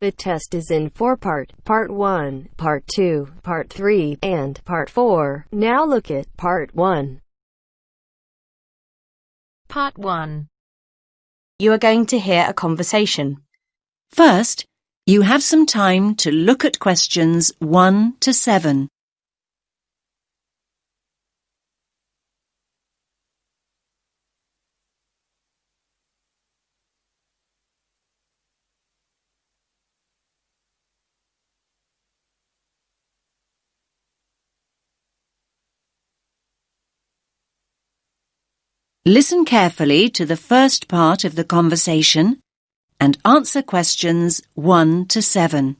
The test is in 4 parts: Part 1, Part 2, Part 3, and Part 4. Now look at Part 1. Part 1. You are going to hear a conversation. First, you have some time to look at questions 1 to 7. Listen carefully to the first part of the conversation and answer questions 1 to 7.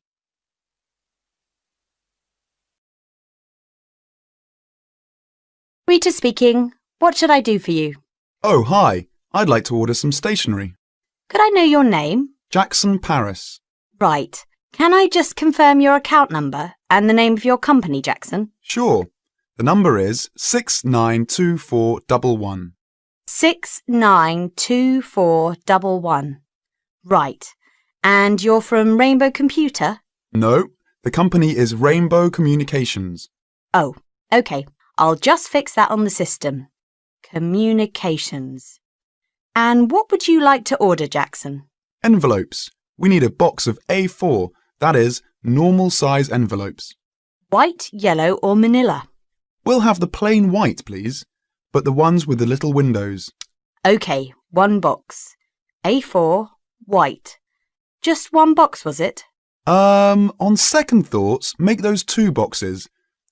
Rita speaking. What should I do for you? Oh, hi. I'd like to order some stationery. Could I know your name? Jackson Paris. Right. Can I just confirm your account number and the name of your company, Jackson? Sure. The number is 692411. 692411. Right. And you're from Rainbow Computer? No, the company is Rainbow Communications. Oh, OK. I'll just fix that on the system. Communications. And what would you like to order, Jackson? Envelopes. We need a box of A4, that is, normal size envelopes. White, yellow or manila? We'll have the plain white, please, but the ones with the little windows. OK, 1 box. A4, white. Just 1 box, was it? On second thoughts, make those 2 boxes.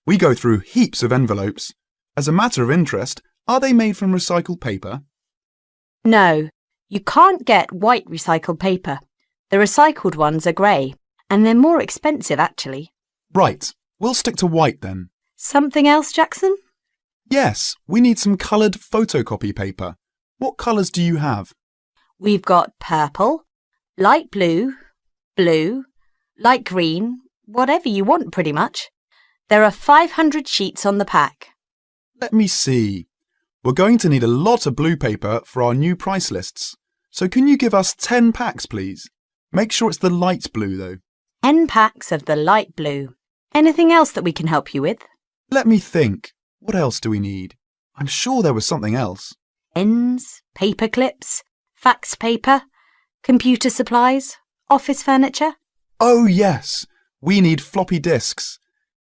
We go through heaps of envelopes. As a matter of interest, are they made from recycled paper? No, you can't get white recycled paper. The recycled ones are grey, and they're more expensive, actually. Right, we'll stick to white then. Something else, Jackson? Yes, we need some coloured photocopy paper. What colours do you have? We've got purple, light blue, blue, light green, whatever you want pretty much. There are 500 sheets on the pack. Let me see. We're going to need a lot of blue paper for our new price lists. So can you give us 10 packs, please? Make sure it's the light blue, though. 10 packs of the light blue. Anything else that we can help you with? Let me think. What else do we need? I'm sure there was something else. Pens, paper clips, fax paper, computer supplies, office furniture. Oh, yes. We need floppy disks.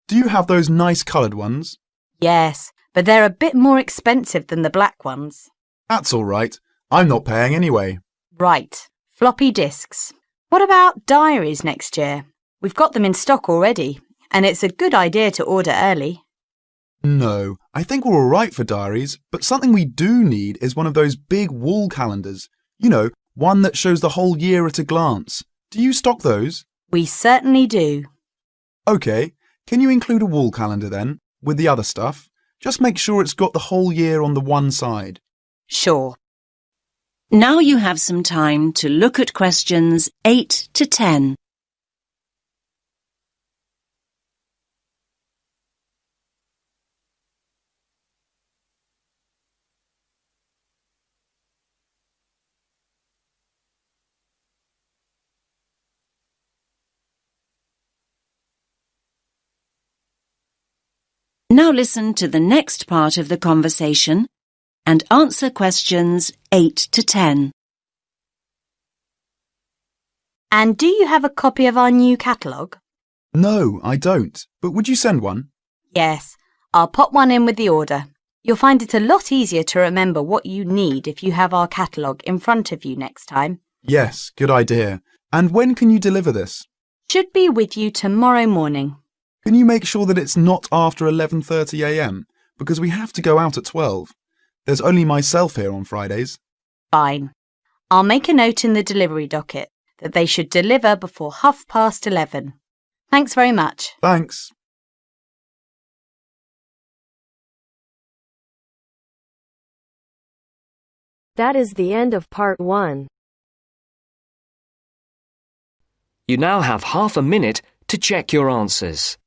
Do you have those nice coloured ones? Yes, but they're a bit more expensive than the black ones. That's all right. I'm not paying anyway. Right, floppy disks. What about diaries next year? We've got them in stock already, and it's a good idea to order early. No, I think we're all right for diaries, but something we do need is one of those big wall calendars. You know, one that shows the whole year at a glance. Do you stock those? We certainly do. OK, can you include a wall calendar then, with the other stuff? Just make sure it's got the whole year on the one side. Sure. Now you have some time to look at questions 8 to 10. Now listen to the next part of the conversation and answer questions 8 to 10. And do you have a copy of our new catalogue? No, I don't. But would you send one? Yes, I'll pop one in with the order. You'll find it a lot easier to remember what you need if you have our catalogue in front of you next time. Yes, good idea. And when can you deliver this? Should be with you tomorrow morning. Can you make sure that it's not after 11:30 a.m? Because we have to go out at 12. There's only myself here on Fridays. Fine. I'll make a note in the delivery docket that they should deliver before 11:30. Thanks very much. Thanks. That is the end of Part 1. You now have half a minute to check your answers.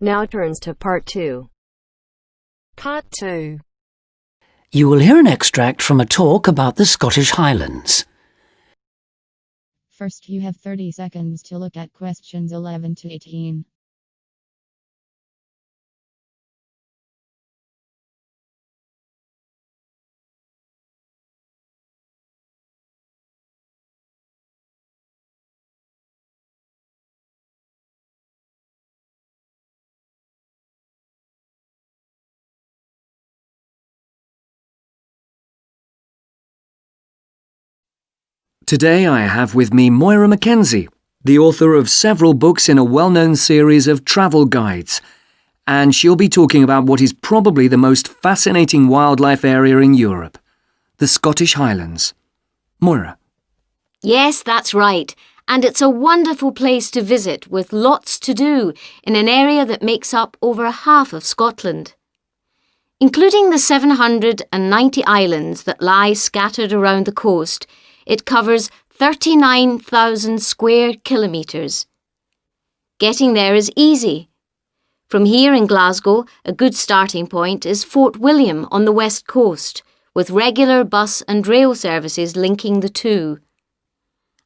Now turns to Part 2. Part 2. You will hear an extract from a talk about the Scottish Highlands. First, you have 30 seconds to look at questions 11 to 18. Today I have with me Moira Mackenzie, the author of several books in a well-known series of travel guides, and she'll be talking about what is probably the most fascinating wildlife area in Europe, the Scottish Highlands. Moira. Yes, that's right. And it's a wonderful place to visit with lots to do in an area that makes up over half of Scotland. Including the 790 islands that lie scattered around the coast, it covers 39,000 square kilometres. Getting there is easy. From here in Glasgow, a good starting point is Fort William on the west coast, with regular bus and rail services linking the two.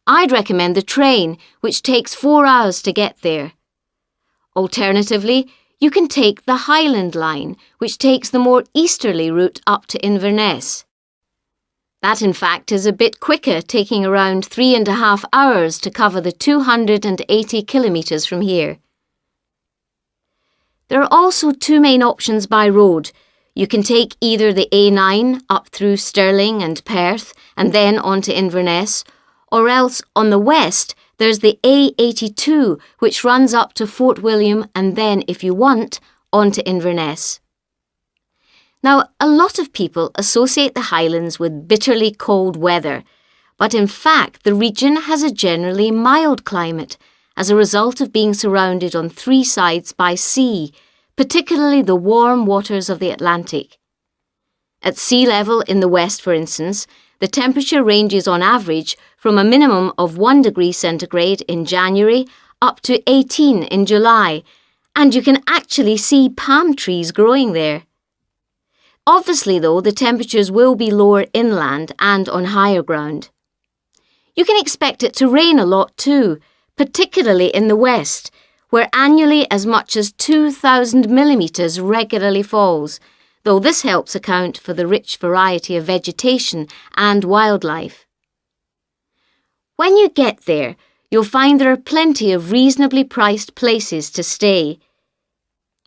I'd recommend the train, which takes 4 hours to get there. Alternatively, you can take the Highland Line, which takes the more easterly route up to Inverness. That, in fact, is a bit quicker, taking around 3.5 hours to cover the 280 kilometres from here. There are also two main options by road. You can take either the A9 up through Stirling and Perth and then on to Inverness, or else on the west there's the A82 which runs up to Fort William and then, if you want, on to Inverness. Now, a lot of people associate the Highlands with bitterly cold weather, but in fact the region has a generally mild climate as a result of being surrounded on 3 sides by sea, particularly the warm waters of the Atlantic. At sea level in the west, for instance, the temperature ranges on average from a minimum of 1 degree centigrade in January up to 18 in July, and you can actually see palm trees growing there. Obviously, though, the temperatures will be lower inland and on higher ground. You can expect it to rain a lot too, particularly in the west, where annually as much as 2,000 millimetres regularly falls, though this helps account for the rich variety of vegetation and wildlife. When you get there, you'll find there are plenty of reasonably priced places to stay.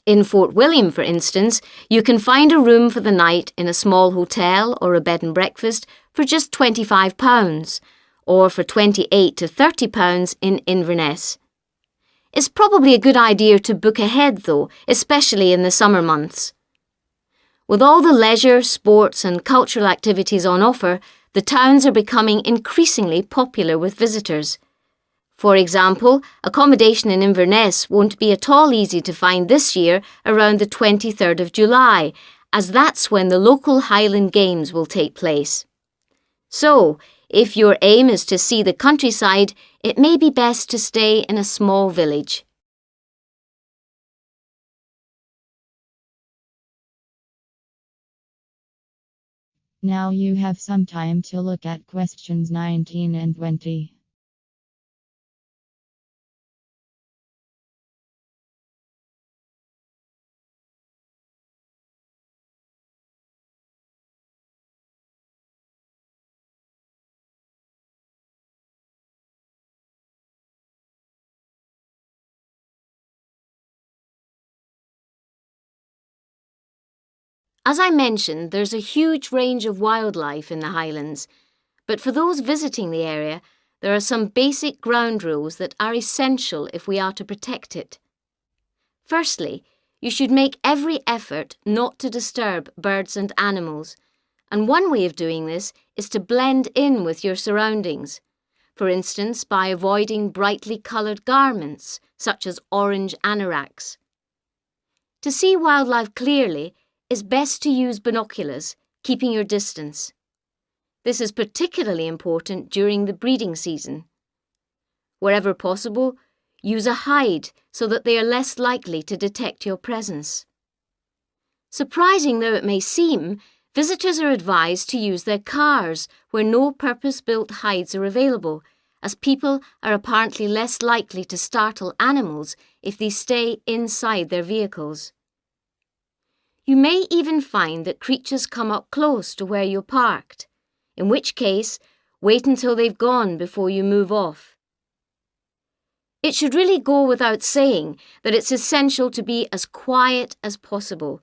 In Fort William, for instance, you can find a room for the night in a small hotel or a bed and breakfast for just £25, or for £28 to £30 in Inverness. It's probably a good idea to book ahead though, especially in the summer months. With all the leisure, sports and cultural activities on offer, the towns are becoming increasingly popular with visitors. For example, accommodation in Inverness won't be at all easy to find this year around the 23rd of July, as that's when the local Highland Games will take place. So, if your aim is to see the countryside, it may be best to stay in a small village. Now you have some time to look at questions 19 and 20. As I mentioned, there's a huge range of wildlife in the Highlands, but for those visiting the area, there are some basic ground rules that are essential if we are to protect it. Firstly, you should make every effort not to disturb birds and animals, and one way of doing this is to blend in with your surroundings, for instance by avoiding brightly coloured garments, such as orange anoraks. To see wildlife clearly, it's best to use binoculars, keeping your distance. This is particularly important during the breeding season. Wherever possible, use a hide so that they are less likely to detect your presence. Surprising though it may seem, visitors are advised to use their cars where no purpose-built hides are available, as people are apparently less likely to startle animals if they stay inside their vehicles. You may even find that creatures come up close to where you're parked, in which case, wait until they've gone before you move off. It should really go without saying that it's essential to be as quiet as possible,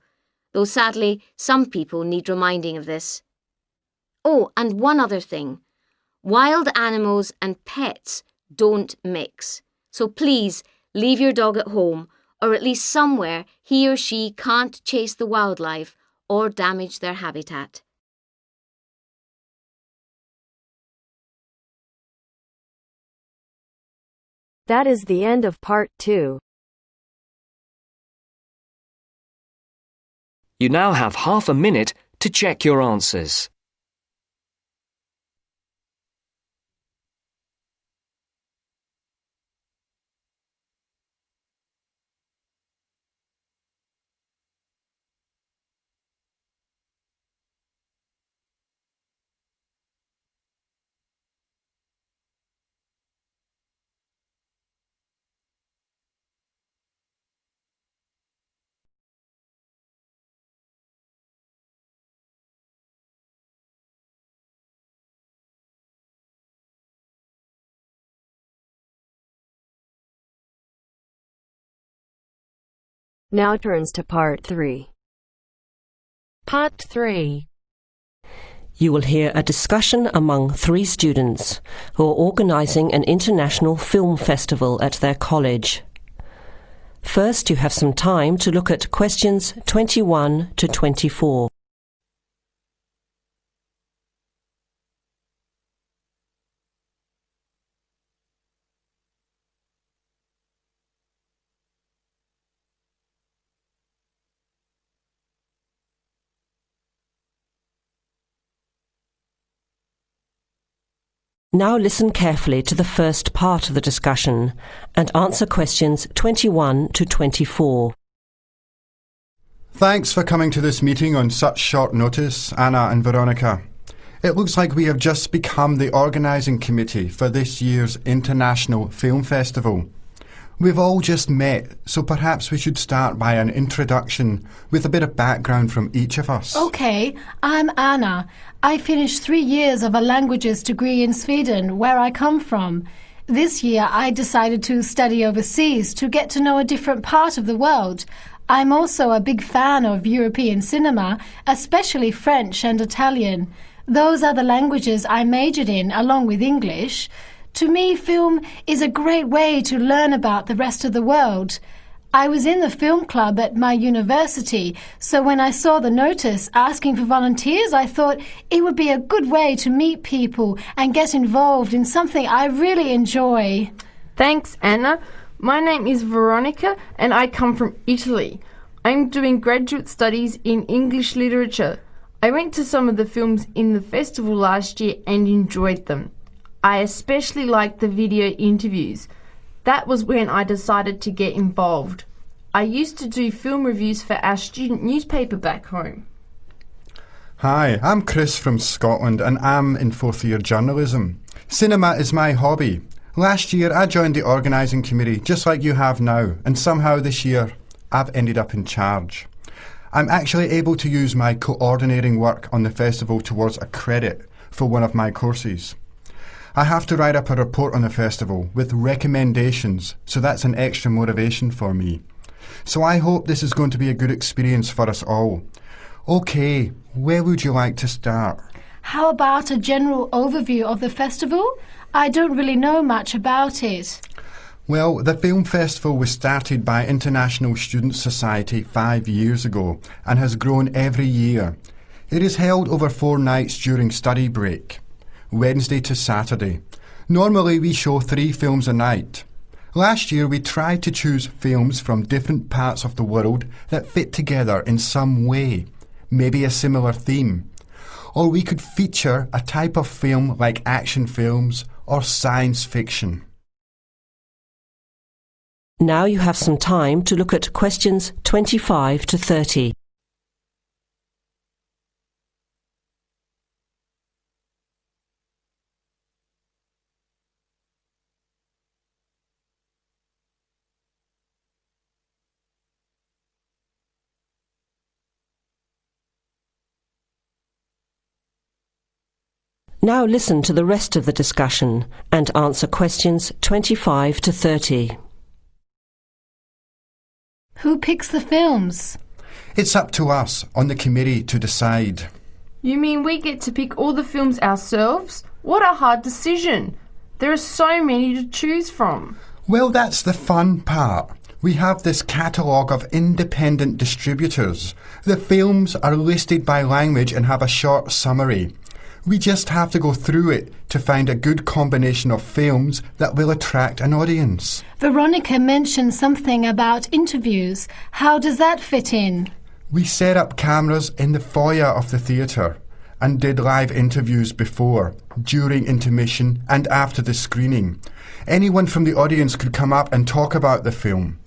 though sadly some people need reminding of this. Oh, and one other thing. Wild animals and pets don't mix, so please leave your dog at home or at least somewhere he or she can't chase the wildlife or damage their habitat. That is the end of part 2. You now have half a minute to check your answers. Now turns to part 3. Part 3. You will hear a discussion among 3 students who are organising an international film festival at their college. First, you have some time to look at questions 21 to 24. Now listen carefully to the first part of the discussion and answer questions 21 to 24. Thanks for coming to this meeting on such short notice, Anna and Veronica. It looks like we have just become the organising committee for this year's International Film Festival. We've all just met, so perhaps we should start by an introduction with a bit of background from each of us. Okay, I'm Anna. I finished 3 years of a languages degree in Sweden, where I come from. This year I decided to study overseas to get to know a different part of the world. I'm also a big fan of European cinema, especially French and Italian. Those are the languages I majored in along with English. To me, film is a great way to learn about the rest of the world. I was in the film club at my university, so when I saw the notice asking for volunteers, I thought it would be a good way to meet people and get involved in something I really enjoy. Thanks, Anna. My name is Veronica and I come from Italy. I'm doing graduate studies in English literature. I went to some of the films in the festival last year and enjoyed them. I especially liked the video interviews. That was when I decided to get involved. I used to do film reviews for our student newspaper back home. Hi, I'm Chris from Scotland and I'm in 4th year journalism. Cinema is my hobby. Last year I joined the organising committee just like you have now, and somehow this year I've ended up in charge. I'm actually able to use my coordinating work on the festival towards a credit for one of my courses. I have to write up a report on the festival with recommendations, so that's an extra motivation for me. So I hope this is going to be a good experience for us all. Okay, where would you like to start? How about a general overview of the festival? I don't really know much about it. Well, the film festival was started by International Student Society 5 years ago and has grown every year. It is held over 4 nights during study break, Wednesday to Saturday. Normally we show 3 films a night. Last year we tried to choose films from different parts of the world that fit together in some way, maybe a similar theme. Or we could feature a type of film like action films or science fiction. Now you have some time to look at questions 25 to 30. Now listen to the rest of the discussion and answer questions 25 to 30. Who picks the films? It's up to us on the committee to decide. You mean we get to pick all the films ourselves? What a hard decision. There are so many to choose from. Well, that's the fun part. We have this catalogue of independent distributors. The films are listed by language and have a short summary. We just have to go through it to find a good combination of films that will attract an audience. Veronica mentioned something about interviews. How does that fit in? We set up cameras in the foyer of the theatre and did live interviews before, during intermission and after the screening. Anyone from the audience could come up and talk about the film.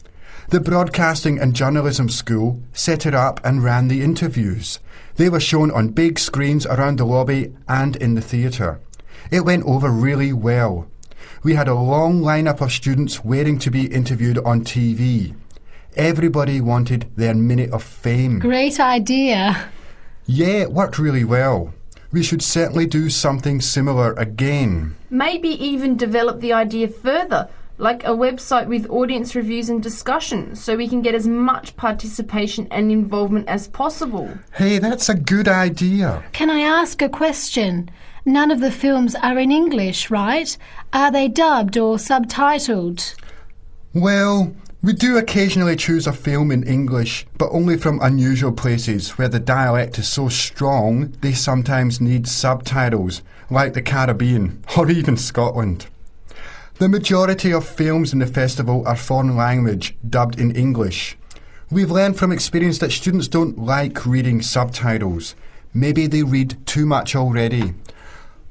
The Broadcasting and Journalism School set it up and ran the interviews. They were shown on big screens around the lobby and in the theatre. It went over really well. We had a long lineup of students waiting to be interviewed on TV. Everybody wanted their minute of fame. Great idea. Yeah, it worked really well. We should certainly do something similar again. Maybe even develop the idea further, like a website with audience reviews and discussion, so we can get as much participation and involvement as possible. Hey, that's a good idea. Can I ask a question? None of the films are in English, right? Are they dubbed or subtitled? Well, we do occasionally choose a film in English, but only from unusual places where the dialect is so strong they sometimes need subtitles, like the Caribbean or even Scotland. The majority of films in the festival are foreign language, dubbed in English. We've learned from experience that students don't like reading subtitles. Maybe they read too much already.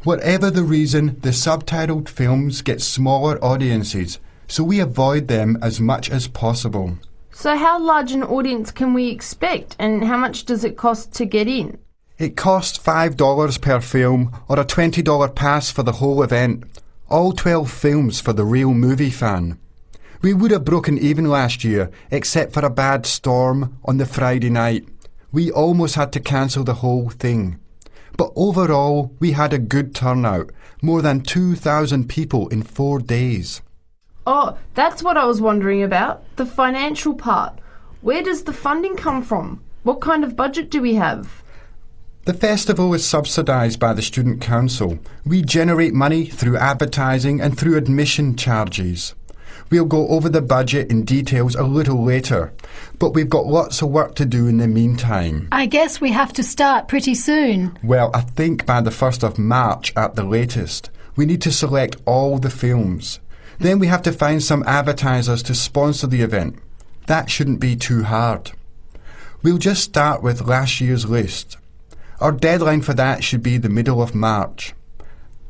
Whatever the reason, the subtitled films get smaller audiences, so we avoid them as much as possible. So how large an audience can we expect, and how much does it cost to get in? It costs $5 per film or a $20 pass for the whole event. All 12 films for the real movie fan. We would have broken even last year, except for a bad storm on the Friday night. We almost had to cancel the whole thing. But overall, we had a good turnout, more than 2,000 people in 4 days. Oh, that's what I was wondering about, the financial part. Where does the funding come from? What kind of budget do we have? The festival is subsidised by the Student Council. We generate money through advertising and through admission charges. We'll go over the budget in details a little later, but we've got lots of work to do in the meantime. I guess we have to start pretty soon. Well, I think by the 1st of March at the latest. We need to select all the films. Then we have to find some advertisers to sponsor the event. That shouldn't be too hard. We'll just start with last year's list. Our deadline for that should be the middle of March.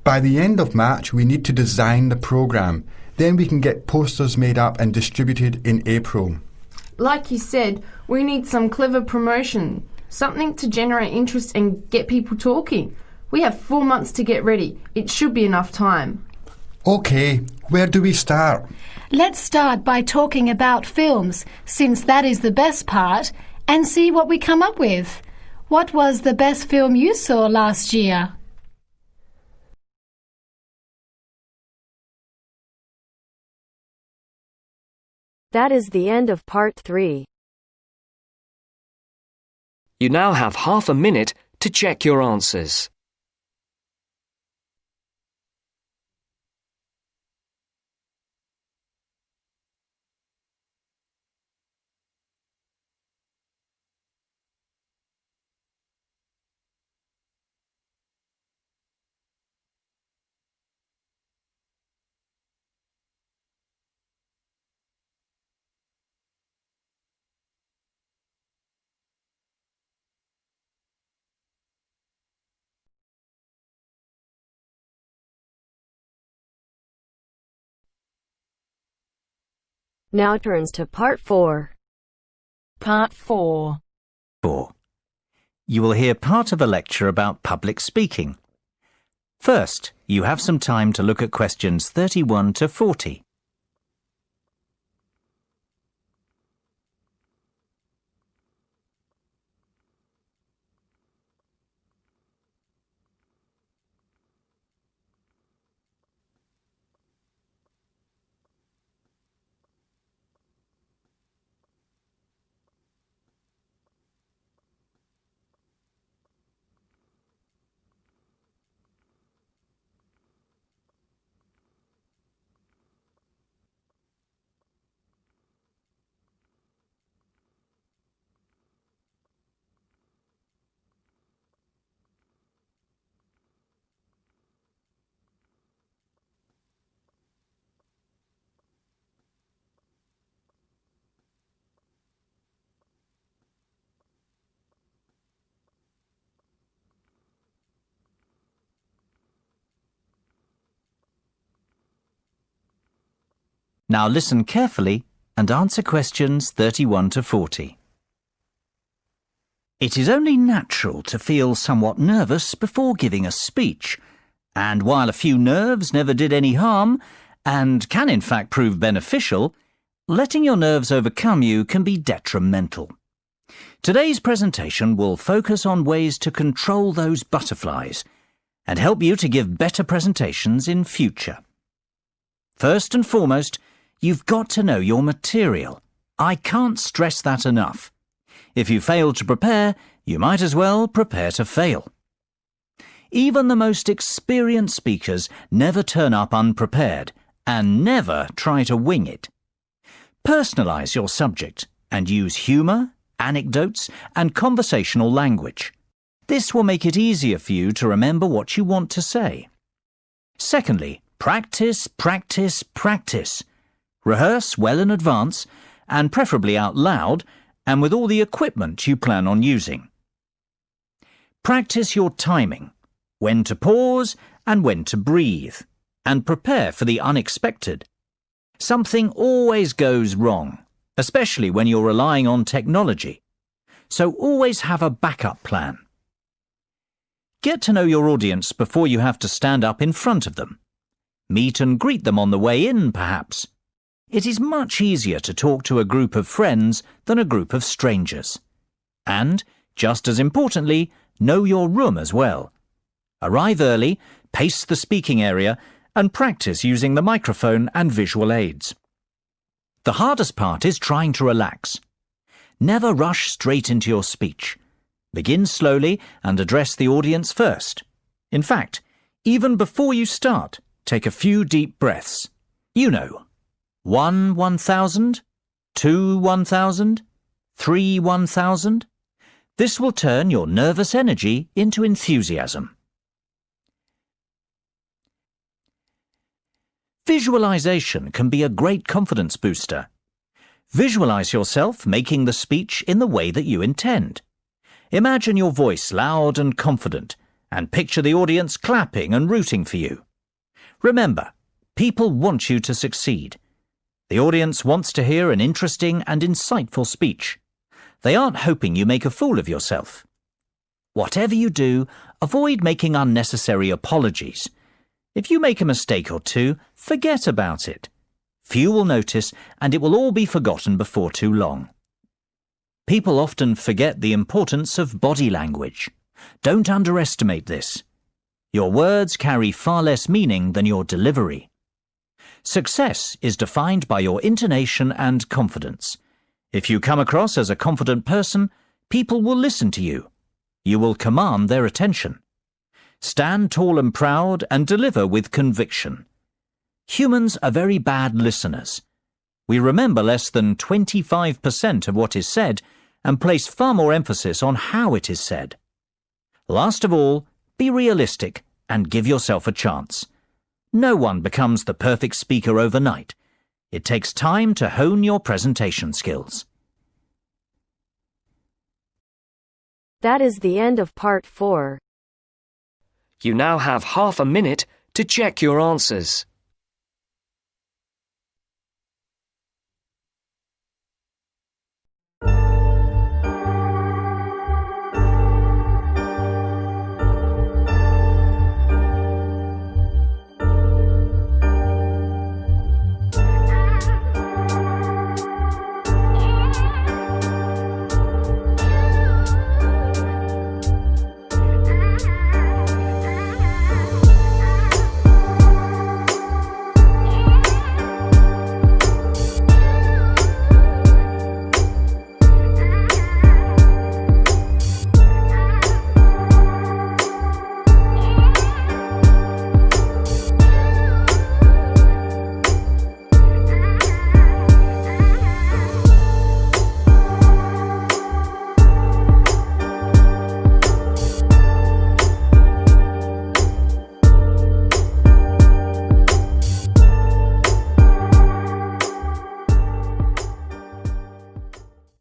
By the end of March, we need to design the programme. Then we can get posters made up and distributed in April. Like you said, we need some clever promotion, something to generate interest and get people talking. We have 4 months to get ready. It should be enough time. OK, where do we start? Let's start by talking about films, since that is the best part, and see what we come up with. What was the best film you saw last year? That is the end of part 3. You now have half a minute to check your answers. Now turns to Part 4. Part 4. 4. You will hear part of a lecture about public speaking. First, you have some time to look at questions 31 to 40. Now listen carefully and answer questions 31 to 40. It is only natural to feel somewhat nervous before giving a speech, and while a few nerves never did any harm, and can in fact prove beneficial, letting your nerves overcome you can be detrimental. Today's presentation will focus on ways to control those butterflies and help you to give better presentations in future. First and foremost, you've got to know your material. I can't stress that enough. If you fail to prepare, you might as well prepare to fail. Even the most experienced speakers never turn up unprepared and never try to wing it. Personalize your subject and use humour, anecdotes, and conversational language. This will make it easier for you to remember what you want to say. Secondly, practice, practice, practice. Rehearse well in advance, and preferably out loud, and with all the equipment you plan on using. Practice your timing, when to pause and when to breathe, and prepare for the unexpected. Something always goes wrong, especially when you're relying on technology, so always have a backup plan. Get to know your audience before you have to stand up in front of them. Meet and greet them on the way in, perhaps. It is much easier to talk to a group of friends than a group of strangers. And, just as importantly, know your room as well. Arrive early, pace the speaking area, and practice using the microphone and visual aids. The hardest part is trying to relax. Never rush straight into your speech. Begin slowly and address the audience first. In fact, even before you start, take a few deep breaths. You know, 1 1,000, 2 1,000, 3 1,000. This will turn your nervous energy into enthusiasm. Visualization can be a great confidence booster. Visualize yourself making the speech in the way that you intend. Imagine your voice loud and confident, and picture the audience clapping and rooting for you. Remember, people want you to succeed. The audience wants to hear an interesting and insightful speech. They aren't hoping you make a fool of yourself. Whatever you do, avoid making unnecessary apologies. If you make a mistake or two, forget about it. Few will notice, and it will all be forgotten before too long. People often forget the importance of body language. Don't underestimate this. Your words carry far less meaning than your delivery. Success is defined by your intonation and confidence. If you come across as a confident person, people will listen to you. You will command their attention. Stand tall and proud and deliver with conviction. Humans are very bad listeners. We remember less than 25% of what is said and place far more emphasis on how it is said. Last of all, be realistic and give yourself a chance. No one becomes the perfect speaker overnight. It takes time to hone your presentation skills. That is the end of Part 4. You now have half a minute to check your answers.